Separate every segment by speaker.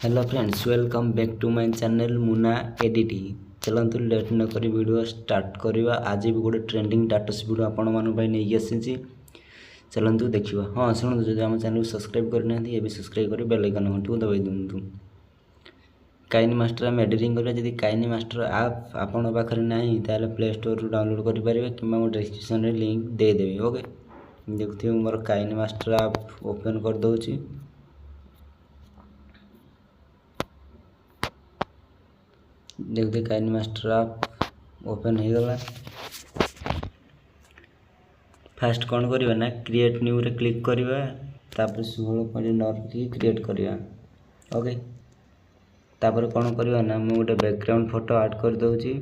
Speaker 1: Hello friends, welcome back to my channel मुना एडिटी। चलतु लेट न करी वीडियो स्टार्ट करवा। आज भी गोटे ट्रेंडिंग स्टेटस वीडियो आपण नहीं आसी। चलतु देखा। हाँ शुणु, जब आम चैनल को सब्सक्राइब करना ये सब्सक्राइब कर बेल आइकन घंटी को दबाई दिंतु। काइन मास्टर आम एडिटिंग करवा। जब काइन मास्टर आप आपण पाखे ना ताल प्ले स्टोर डाउनलोड करेंगे कि डिस्क्रिप्शन में लिंक देदेवी। ओके, देखिए मोर काइन मास्टर आप ओपन कर दूची। देखते काइन मास्टर आप ओपन हो गला। फास्ट कौन करवा ना क्रिएट न्यू रे क्लिक करवा। तापर 16.9 की क्रिएट करवा। ओके, तापर कौन करवा ना मु गोटे बैकग्राउंड फोटो ऐड कर दूची।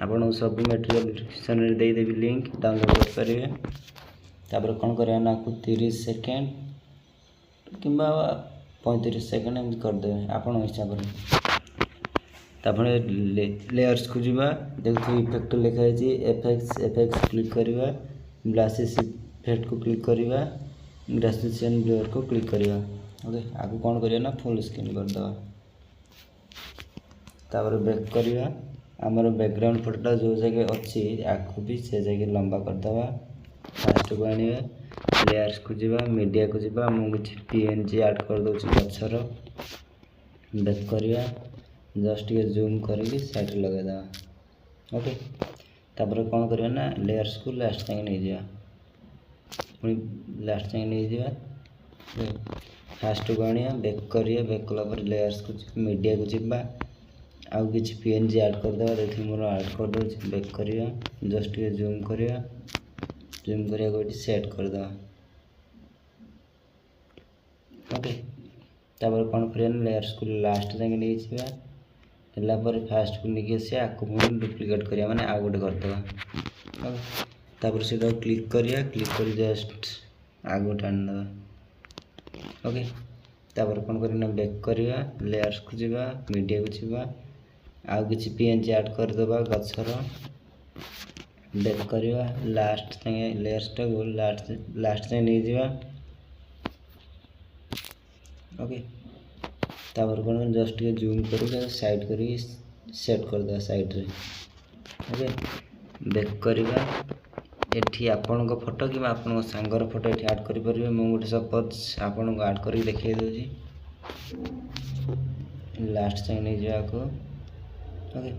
Speaker 1: आपन सब मटेरियल डिस्क्रिप्शन में दे देबी लिंक, डाउनलोड कर परिवे। तापर कौन करवा ना को 30 सेकंड किंबा 35 सेकंड एम कर देबे आपन हिसाब से। तापर लेयर्स को जीवा। देखो इफेक्ट लिखा है एफएक्स क्लिक करवा। ग्लासेस इफेक्ट को क्लिक करवा। ग्राजुएशन ब्लर को क्लिक करवा। ओके, आगे कौन करवा ना फुल स्क्रीन कर दवा। तापर बैक करवा। आमर बैकग्राउंड फोटोटा जो जगह अच्छी आपको भी से जगह लंबा कर दवा। फास्ट को आने लेयर्स को जीवा, मीडिया को जीवा। मुझे पीएनजी ऐड कर दूची गछर। बैक करवा। जस्ट के जूम करके साइड लगे देवा। ओके, तापर कौन करवा ना लेयर्स को लास्ट तक नहीं जा। लास्ट तक नहीं जा। फास्ट को आनिया बैक करिया। बैक कला पर लेयर्स को मीडिया को जीवा। आउ किछि पीएनजी ऐड कर देवा। देखि मोर ऐड कर दो। बैक करिया। जस्ट के जूम करिया। जूम करिया को सेट कर देवा। ओके, तापर कौन करवा ना लेयर्स को लास्ट तक नहीं जा। फास्ट को लेकिन आसे आपको डुप्लिकेट करिया माने आ गोटे करदेवा। तापर से क्लिक करिया। क्लिक कर जस्ट आगो टाण देवा। ओके, तापर कौन करना बैक करिया। लेयर्स को जीवा, मीडिया को जीवा। आउ किछि पीएनजी ऐड कर देबा गछर। बैक करिया। लास्ट तक लेयर्स को लास्ट तक नहीं जीवा। ओके, तापर कौन जस्ट के जूम करके साइड करी सेट कर दे साइड रे। ओके, बैक करवा। एठी आपन को फोटो कि आपन को सांगर फोटो एठी ऐड करि परिबे। मु गोटे सपोज आपन को ऐड करि देखाइ दोजी। लास्ट तक नहीं जा को। ओके,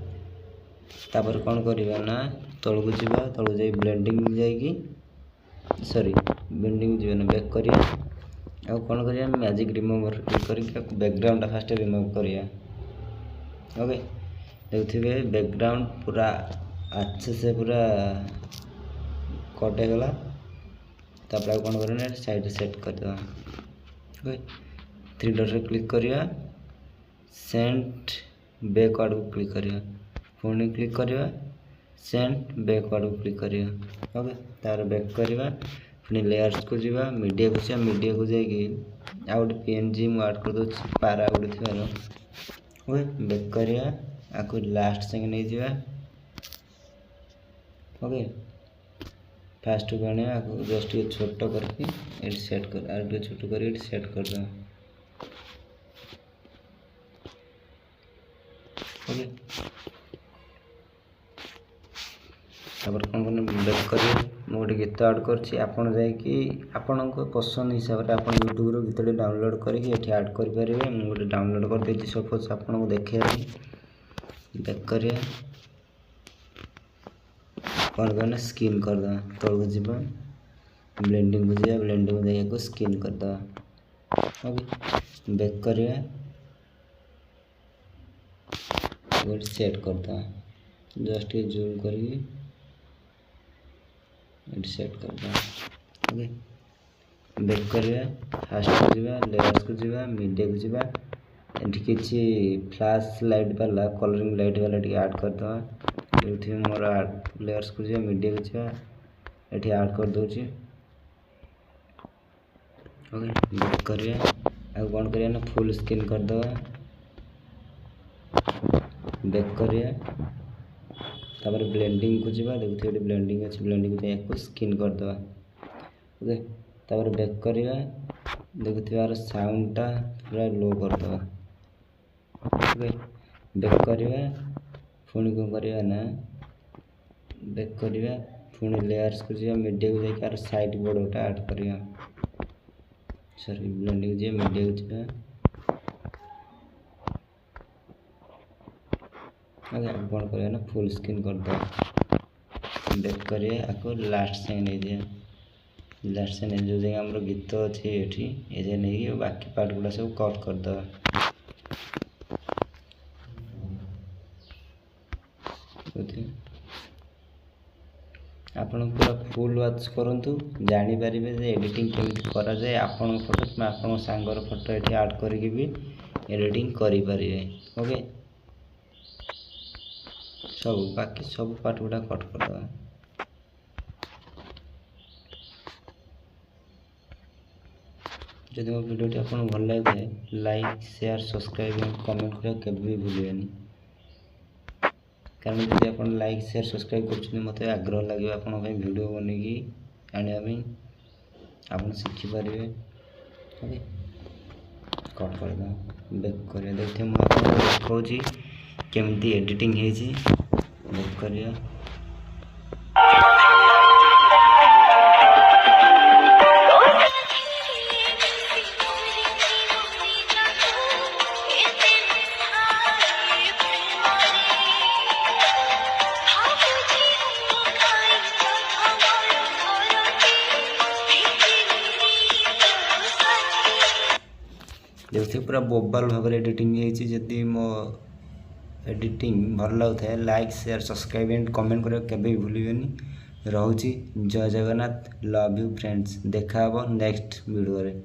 Speaker 1: तापर कौन करवा ना तळ को जीवा। तळ जाई ब्लेंडिंग जाई सॉरी ब्लेंडिंग जीवा ना बैक करिया। आ कौन करिया मैजिक रिमूवर क्लिक करके बैकग्राउंड फास्ट रिमूव करिया। ओके, देखिए बैकग्राउंड पूरा अच्छे से पूरा कट हो गला। तापर कौन करना साइड सेट कर दवा। ओके, 3 डॉट रे क्लिक करिया। सेंड बैकवर्ड को क्लिक करिया। पुणी क्लिक करिया। सेंड बैकवर्ड को क्लिक करिया। ओके, तार बैक करिया। पुणी लेयर्स को जीवा, मीडिया को जीवा। मीडिया को जाइए आ गोटे पीएनजी मु ऐड कर दूची पारा गोटे थी। ओके, बैक करिया। आपको लास्ट तक नहीं जीवा। ओके, फास्ट को आने आपको जस्ट ये छोट करके एट सेट कर आर छोट कर एट सेट कर दो। ओके, तापर कौन करना बैक करिए। मु गोटे गीत ऐड करछि। आपन जाय कि आपन को पसंद हिसाब से आपन यूट्यूब रो गीत डाउनलोड करके एठी ऐड कर परिबे। मु गोटे डाउनलोड कर देछि सपोज आपन को देखिया। बैक करिए। कौन करना स्किन कर दो। तळ को जीवा, ब्लेंडिंग को जीवा। ब्लेंडिंग को जाय को स्किन कर दो। ओके, बैक करिए। गोटे सेट कर दो। जस्ट के जूम करके सेट कर दो। ओके, बैक करिया। फास्ट को जीवा, लेयर्स को जीवा, मीडिया को जीवा। एठी किछि फ्लैश लाइट वाला कलरिंग लाइट वाला टी ऐड कर दो। एठी मोर लेयर्स को जीवा, मीडिया को जीवा। एठी ऐड कर दोची। ओके, बैक करिया। आ कौन करिया ना फुल स्क्रीन कर दो। बैक करिया। तापर ब्लेंडिंग को जीवा। देखते ब्लेंडिंग अच्छे, ब्लेंडिंग को स्किन कर दवा। ओके, तापर बैक करिया। देखते यार साउंडटा पूरा लो कर दवा। ओके बैक करवा पुणी कौन करवा ना बैक करवा पुणी लेयर्स को जा मीडिया को जाकर साइड बॉर्डरटा ऐड करवा सॉरी ब्लेंडिंग जी मीडिया को जा ओके कौन करवा ना फुल स्क्रीन कर दो बैक करिए आपको लास्ट से नहीं दिया लास्ट से नहीं जो जगह हमरो गीत अच्छे ये जे नहीं बाकी पार्ट गुड़ा सब कट कर दो आपण पूरा फुल वाच करंतु जानी परिबे जे एडिटिंग केमिति करा जाए आपण फोटो कि आपण सांगर फोटो एठी ऐड करके भी एडिटिंग करि परिबे ओके सब बाकी सब पार्ट गुड़ा कट कर दो जदि मो वीडियोटी आपको भल लगे लाइक शेयर सब्सक्राइब कमेंट करा केबे भी भूलिएनी कारण जब आप लाइक शेयर सब्सक्राइब कर मत आग्रह लगे आपण वीडियो बनैकी आने आप शिखिपारे ओके कट कर बैक कर देखिए मुझे देखी केमती एडिटिंग बैक कर देखिए पूरा बोबाल भाव एडिटिंग जदि मो एडिटिंग भल लगुता है like share subscribe and comment करें केबे भूलिबेनी। रोची जय जगन्नाथ लव यू फ्रेंड्स देखा नेक्स्ट वीडियो रे।